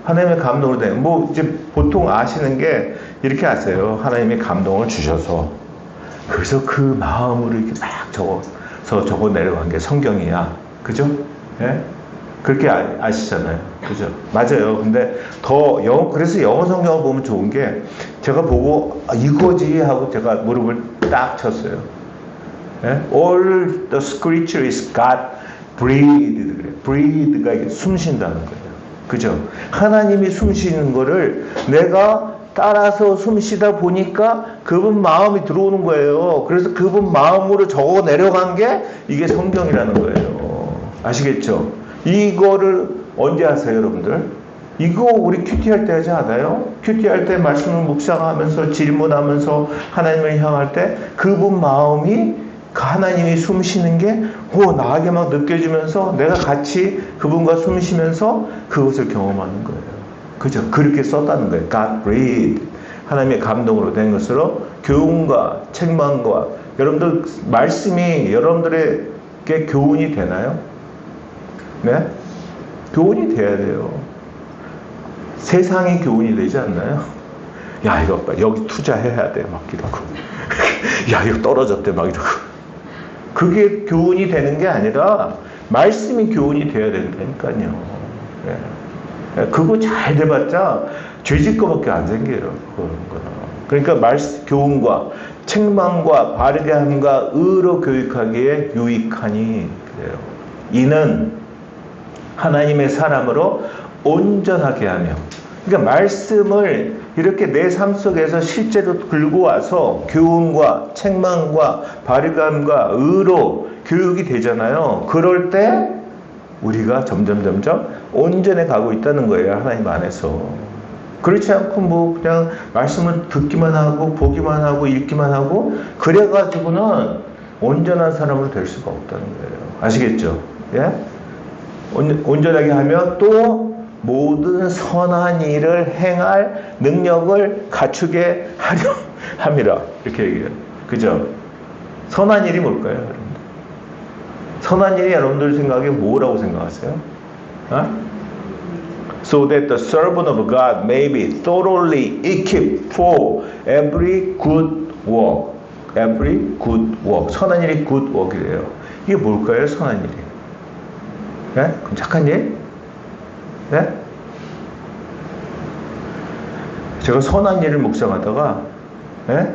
하나님의 감동으로 된, 이제 보통 아시는 게 이렇게 아세요. 하나님의 감동을 주셔서. 그래서 그 마음으로 이렇게 막 적어 내려간 게 성경이야. 그죠? 예? 그렇게 아시잖아요. 그죠? 맞아요. 근데 그래서 영어 성경을 보면 좋은 게 제가 보고 이거지 하고 제가 무릎을 딱 쳤어요. 예? All the scripture is God breathe 그래. breathe가 이게 숨 쉰다는 거예요. 그죠? 하나님이 숨 쉬는 거를 내가 따라서 숨 쉬다 보니까 그분 마음이 들어오는 거예요. 그래서 그분 마음으로 적어 내려간 게 이게 성경이라는 거예요. 아시겠죠? 이거를 언제 하세요, 여러분들? 이거 우리 큐티 할 때 하지 않아요? 큐티 할 때 말씀을 묵상하면서 질문하면서 하나님을 향할 때 그분 마음이 하나님이 숨 쉬는 게 나에게 막 느껴지면서 내가 같이 그분과 숨 쉬면서 그것을 경험하는 거예요. 그죠? 그렇게 썼다는 거예요. God breathed. 하나님의 감동으로 된 것으로 교훈과 책망과 여러분들 말씀이 여러분들에게 교훈이 되나요? 네? 교훈이 돼야 돼요. 세상이 교훈이 되지 않나요? 야, 이거 여기 투자해야 돼. 막 이러고. 야, 이거 떨어졌대. 막 이러고. 그게 교훈이 되는 게 아니라 말씀이 교훈이 돼야 된다니까요. 네. 그거 잘 돼봤자 죄질 거밖에 안 생겨요. 그러니까 말씀, 교훈과 책망과 바르게 함과 의로 교육하기에 유익하니 그래요. 이는 하나님의 사람으로 온전하게 하며, 그러니까 말씀을 이렇게 내 삶 속에서 실제로 들고 와서 교훈과 책망과 바르감과 의로 교육이 되잖아요. 그럴 때 우리가 점점 온전해 가고 있다는 거예요. 하나님 안에서. 그렇지 않고 뭐 그냥 말씀을 듣기만 하고 보기만 하고 읽기만 하고 그래가지고는 온전한 사람으로 될 수가 없다는 거예요. 아시겠죠? 예? 온전하게 하며 또 모든 선한 일을 행할 능력을 갖추게 하려 함이라. 이렇게 얘기해요. 그죠? 선한 일이 뭘까요, 여러분들? 선한 일이 여러분들 생각에 뭐라고 생각하세요? So that the servant of God may be thoroughly equipped for every good work. Every good work. 선한 일이 good work이래요. 이게 뭘까요, 선한 일이? 네? 그럼 착한 일? 네? 제가 선한 일을 묵상하다가 네?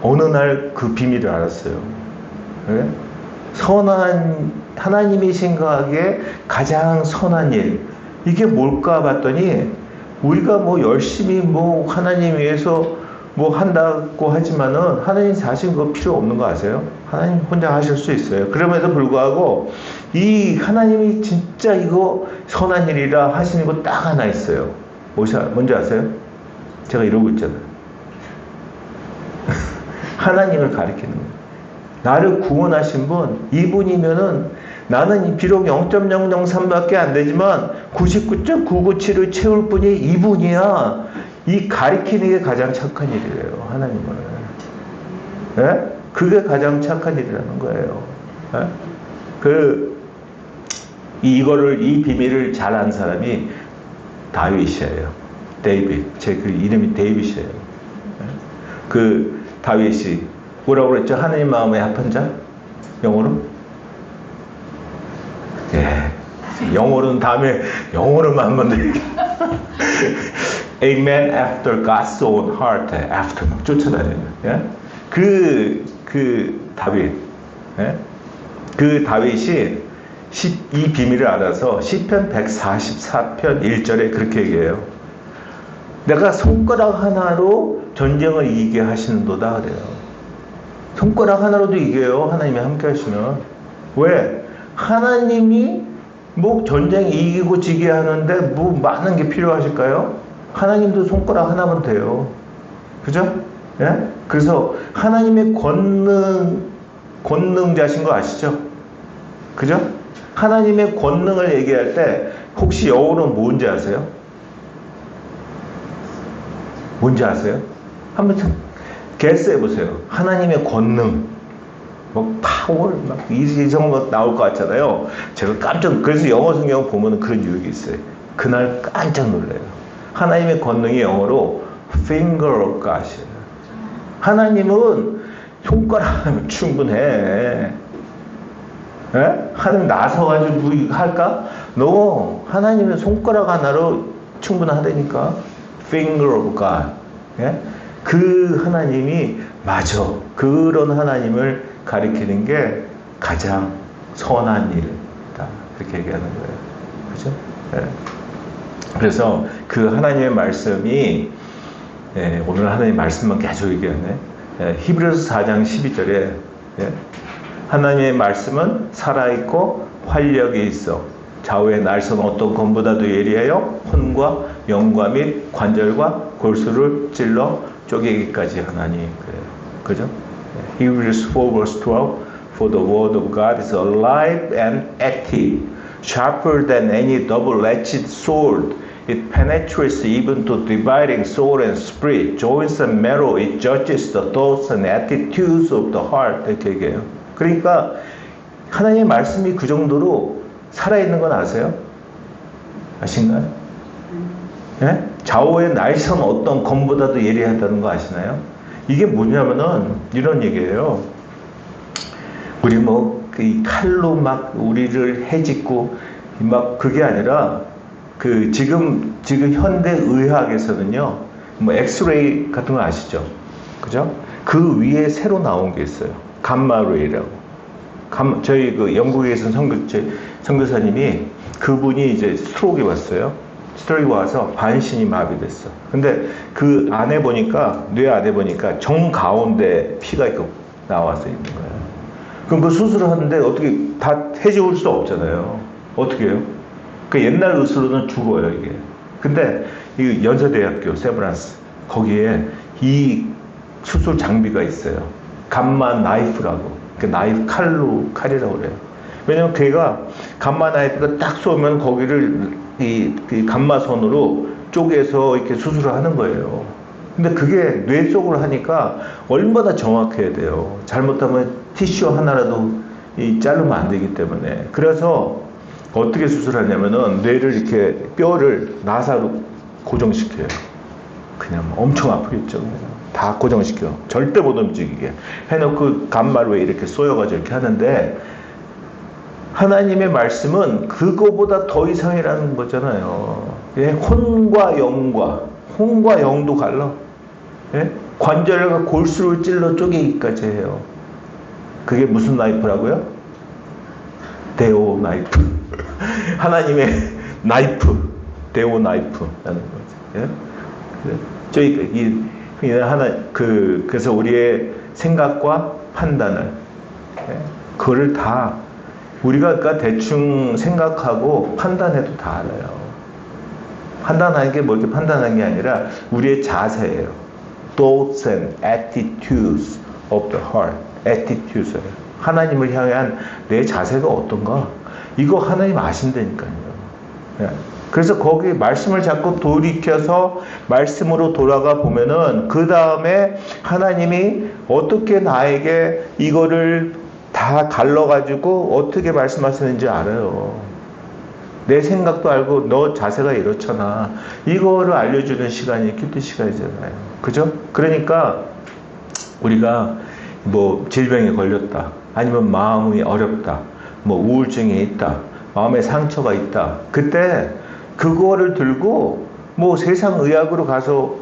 어느 날 그 비밀을 알았어요. 네? 선한 하나님이 생각하기에 가장 선한 일 이게 뭘까 봤더니 우리가 뭐 열심히 뭐 하나님 위해서 뭐 한다고 하지만은 하나님 사실 그거 필요 없는 거 아세요? 하나님 혼자 하실 수 있어요. 그럼에도 불구하고 이 하나님이 진짜 이거 선한 일이라 하시는 거 딱 하나 있어요. 뭔지 아세요? 제가 이러고 있잖아요. 하나님을 가리키는 거예요. 나를 구원하신 분, 이분이면은 나는 비록 0.003밖에 안 되지만 99.997을 채울 분이 이분이야. 이 가리키는 게 가장 착한 일이래요. 하나님을. 네? 그게 가장 착한 일이라는 거예요. 네? 이 비밀을 잘 안 사람이 다윗이에요. 데이빗. 제 그 이름이 데이빗이에요. 네? 그 다윗이 뭐라고 그랬죠? 하나님 마음에 합한 자? 영어로? 예. 영어로는 다음에 영어로만 한번 더 얘기해. A man after God's own heart. after 막 쫓아다니는. 예? 그 다윗. 예? 그 다윗이 이 비밀을 알아서 시편 144편 1절에 그렇게 얘기해요. 내가 손가락 하나로 전쟁을 이기게 하시는도다 그래요. 손가락 하나로도 이겨요. 하나님이 함께 하시면. 왜? 하나님이 뭐 전쟁 이기고 지게 하는데 뭐 많은 게 필요하실까요? 하나님도 손가락 하나면 돼요. 그죠? 예? 그래서 하나님의 권능자신 거 아시죠? 그죠? 하나님의 권능을 얘기할 때 혹시 영어로는 뭔지 아세요? 뭔지 아세요? 한번 guess 해보세요. 하나님의 권능. 뭐 파워 막 이성 막 나올 것 같잖아요. 제가 그래서 영어 성경 보면 그런 유익이 있어요. 그날 깜짝 놀래요. 하나님의 권능이 영어로 finger of God이에요. 하나님은 손가락 하면 충분해. 예? 하나님 나서가지고 할까? No. 하나님은 손가락 하나로 충분하다니까. finger of God. 예? 그 하나님이 맞아. 그런 하나님을 가리키는 게 가장 선한 일. 그렇게 얘기하는 거예요. 그죠? 예. 그래서 그 하나님의 말씀이, 예, 오늘 하나님의 말씀만 계속 얘기하네. 예, 히브리서 4장 12절에 예, 하나님의 말씀은 살아있고 활력이 있어 좌우의 날선 어떤 검보다도 예리하여 혼과 영과 및 관절과 골수를 찔러 쪼개기까지 하나니. 그래요. 그죠? Hebrews 4 verse 12 For the word of God is alive and active, sharper than any double-edged sword. It penetrates even to dividing soul and spirit, joints and marrow. It judges the thoughts and attitudes of the heart. 이렇게 얘기해요. 그러니까 하나님의 말씀이 그 정도로 살아있는 건 아세요? 아신가요? 예? 좌우의 날선 어떤 검보다도 예리하다는 거 아시나요? 이게 뭐냐면은 이런 얘기예요. 우리 이 칼로 막 우리를 해짓고 막 그게 아니라 그 지금 현대 의학에서는요, 엑스레이 같은 거 아시죠? 그죠? 그 위에 새로 나온 게 있어요. 감마레이라고. 저희 그 영국에 계신 선교사님이 그분이 이제 스트로크가 왔어요. 스트로크가 와서 반신이 마비됐어. 근데 그 안에 보니까, 뇌 안에 보니까 정 가운데 피가 있고 나와서 있는 거예요. 그럼 그 수술을 하는데 어떻게 다 해지울 수 없잖아요. 어떻게 해요? 그 옛날 의술로는 죽어요, 이게. 근데 이 연세대학교 세브란스 거기에 이 수술 장비가 있어요. 감마 나이프라고. 그 나이프 칼이라고 그래요. 왜냐면 걔가 감마 나이프가 딱 쏘면 거기를 이 감마선으로 쪼개서 이렇게 수술을 하는 거예요. 근데 그게 뇌 쪽으로 하니까 얼마나 정확해야 돼요. 잘못하면 티슈 하나라도 자르면 안 되기 때문에. 그래서 어떻게 수술하냐면은 뇌를 이렇게 뼈를 나사로 고정시켜요. 그냥 엄청 아프겠죠. 다 고정시켜. 절대 못 움직이게 해놓고 감마루에 이렇게 쏘여가지고 이렇게 하는데, 하나님의 말씀은 그거보다 더 이상이라는 거잖아요. 예? 혼과 영도 갈라. 예? 관절과 골수를 찔러 쪼개기까지 해요. 그게 무슨 나이프라고요? 데오 나이프. 하나님의 나이프, 데오 나이프라는 거죠. 예? 그래서 우리의 생각과 판단을, 예? 그거를 다 우리가 그러니까 대충 생각하고 판단해도 다 알아요. 판단하는 게 뭐 이렇게 판단하는 게 아니라 우리의 자세예요. Thoughts and attitudes of the heart. attitudes예요. 하나님을 향한 내 자세가 어떤가? 이거 하나님 아신다니까요. 예. 그래서 거기 말씀을 자꾸 돌이켜서 말씀으로 돌아가 보면은 그 다음에 하나님이 어떻게 나에게 이거를 다 갈라가지고 어떻게 말씀하시는지 알아요. 내 생각도 알고 너 자세가 이렇잖아. 이거를 알려주는 시간이 큐티 시간이잖아요. 그죠? 그러니까 우리가 뭐 질병에 걸렸다. 아니면 마음이 어렵다. 뭐 우울증이 있다. 마음에 상처가 있다. 그때 그거를 들고 뭐 세상 의학으로 가서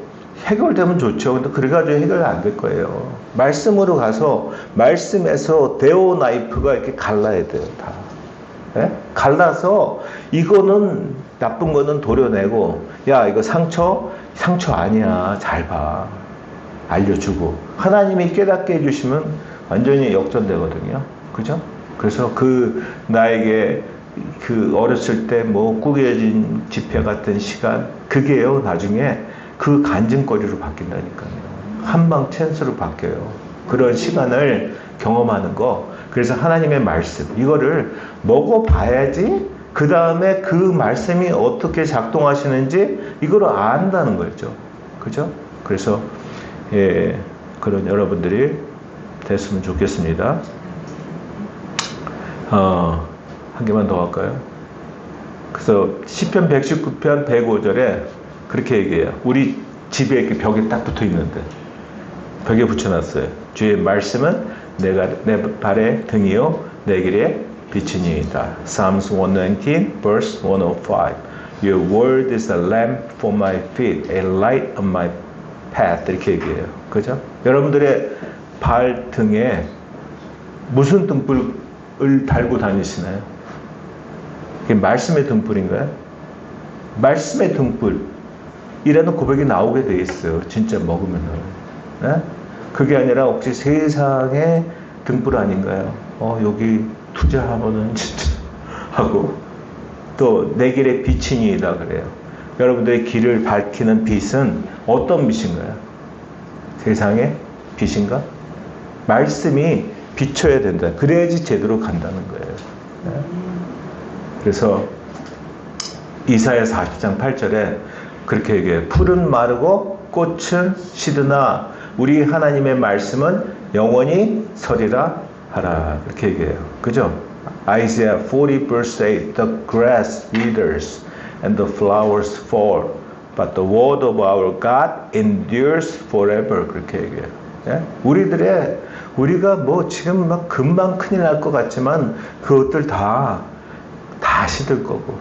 해결되면 좋죠. 근데 그래가지고 해결 안 될 거예요. 말씀으로 가서 말씀에서 데오 나이프가 이렇게 갈라야 돼요. 다. 네? 갈라서 이거는 나쁜 거는 도려내고, 야 이거 상처 아니야. 잘 봐. 알려주고 하나님이 깨닫게 해주시면 완전히 역전되거든요. 그죠? 그래서 나에게 어렸을 때 뭐 구겨진 지폐 같은 시간, 그게요 나중에 그 간증거리로 바뀐다니까요. 한방 찬스로 바뀌어요. 그런 시간을 경험하는 거. 그래서 하나님의 말씀 이거를 먹어봐야지 그 다음에 그 말씀이 어떻게 작동하시는지 이거를 안다는 거죠. 그죠? 그래서 예, 그런 여러분들이 됐으면 좋겠습니다. 한 개만 더 할까요? 그래서 시편 119편 105절에 그렇게 얘기해요. 우리 집에 이렇게 벽에 딱 붙어 있는데 벽에 붙여놨어요. 주의 말씀은 내 발의 등이요 내 길의 빛이니이다. Psalms 119 verse 105. Your word is a lamp for my feet, a light on my path. 이렇게 얘기해요. 그죠? 여러분들의 발 등에 무슨 등불을 달고 다니시나요? 그게 말씀의 등불인가요? 말씀의 등불이라는 고백이 나오게 돼 있어요. 진짜 먹으면은. 네? 그게 아니라 혹시 세상의 등불 아닌가요? 여기 투자하면은 진짜 하고 또 내 길의 빛이니이다 그래요. 여러분들의 길을 밝히는 빛은 어떤 빛인가요? 세상의 빛인가? 말씀이 비춰야 된다. 그래야지 제대로 간다는 거예요. 네? 그래서 이사야 40장 8절에 그렇게 얘기해요. 풀은 마르고 꽃은 시드나 우리 하나님의 말씀은 영원히 서리라 하라. 그렇게 얘기해요. 그죠? Isaiah 40 verse 8 The grass withers and the flowers fall but the word of our God endures forever. 그렇게 얘기해요. 예? 우리가 뭐 지금 막 금방 큰일 날 것 같지만 그것들 다 시들 거고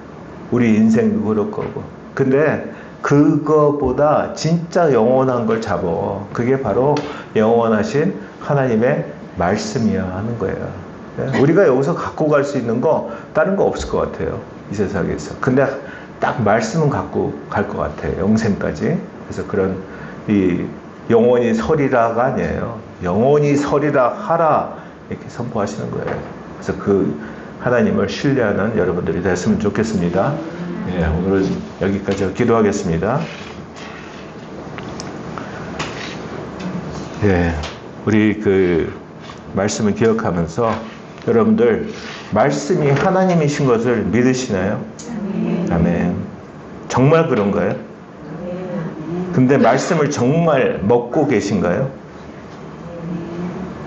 우리 인생도 그럴 거고 근데 그거보다 진짜 영원한 걸 잡어. 그게 바로 영원하신 하나님의 말씀이야 하는 거예요. 예? 우리가 여기서 갖고 갈 수 있는 거 다른 거 없을 것 같아요. 이 세상에서. 근데 딱 말씀은 갖고 갈 것 같아요. 영생까지. 그래서 그런 이 영원히 서리라가 아니에요. 영원히 서리라 하라 이렇게 선포하시는 거예요. 그래서 그 하나님을 신뢰하는 여러분들이 됐으면 좋겠습니다. 예, 오늘은 여기까지 기도하겠습니다. 예, 우리 그 말씀을 기억하면서 여러분들 말씀이 하나님이신 것을 믿으시나요? 아멘. 정말 그런가요? 근데 말씀을 정말 먹고 계신가요?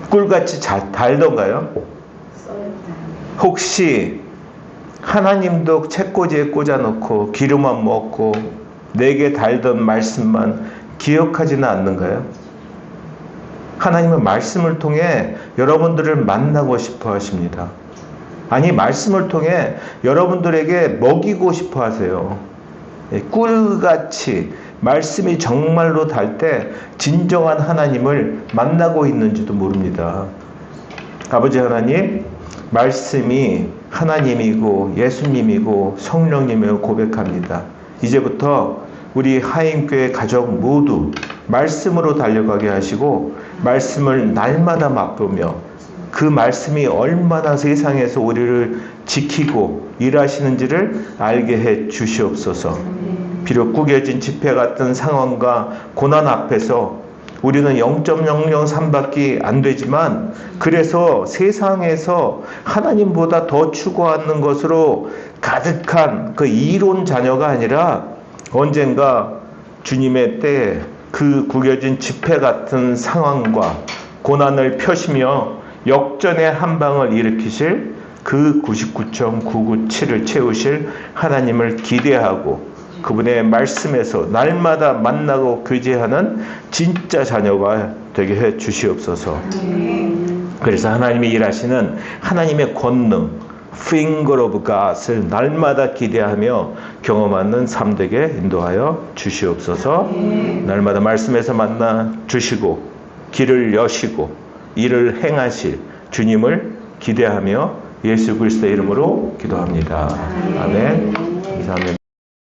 꿀같이 달던가요? 혹시 하나님도 책꽂이에 꽂아놓고 기름만 먹고 내게 달던 말씀만 기억하지는 않는가요? 하나님은 말씀을 통해 여러분들을 만나고 싶어 하십니다. 아니 말씀을 통해 여러분들에게 먹이고 싶어 하세요. 꿀같이 말씀이 정말로 달 때 진정한 하나님을 만나고 있는지도 모릅니다. 아버지 하나님, 말씀이 하나님이고 예수님이고 성령님을 고백합니다. 이제부터 우리 하임교회 가족 모두 말씀으로 달려가게 하시고 말씀을 날마다 맛보며 그 말씀이 얼마나 세상에서 우리를 지키고 일하시는지를 알게 해 주시옵소서. 비록 구겨진 지폐 같은 상황과 고난 앞에서 우리는 0.003밖에 안 되지만 그래서 세상에서 하나님보다 더 추구하는 것으로 가득한 그 이론 자녀가 아니라 언젠가 주님의 때에 그 구겨진 지폐 같은 상황과 고난을 펴시며 역전의 한 방을 일으키실 그 99.997을 채우실 하나님을 기대하고 그분의 말씀에서 날마다 만나고 교제하는 진짜 자녀가 되게 해 주시옵소서. 그래서 하나님이 일하시는 하나님의 권능, Finger of God을 날마다 기대하며 경험하는 삶 되게 인도하여 주시옵소서. 날마다 말씀에서 만나 주시고 길을 여시고 일을 행하실 주님을 기대하며 예수 그리스도의 이름으로 기도합니다. 아멘. 감사합니다.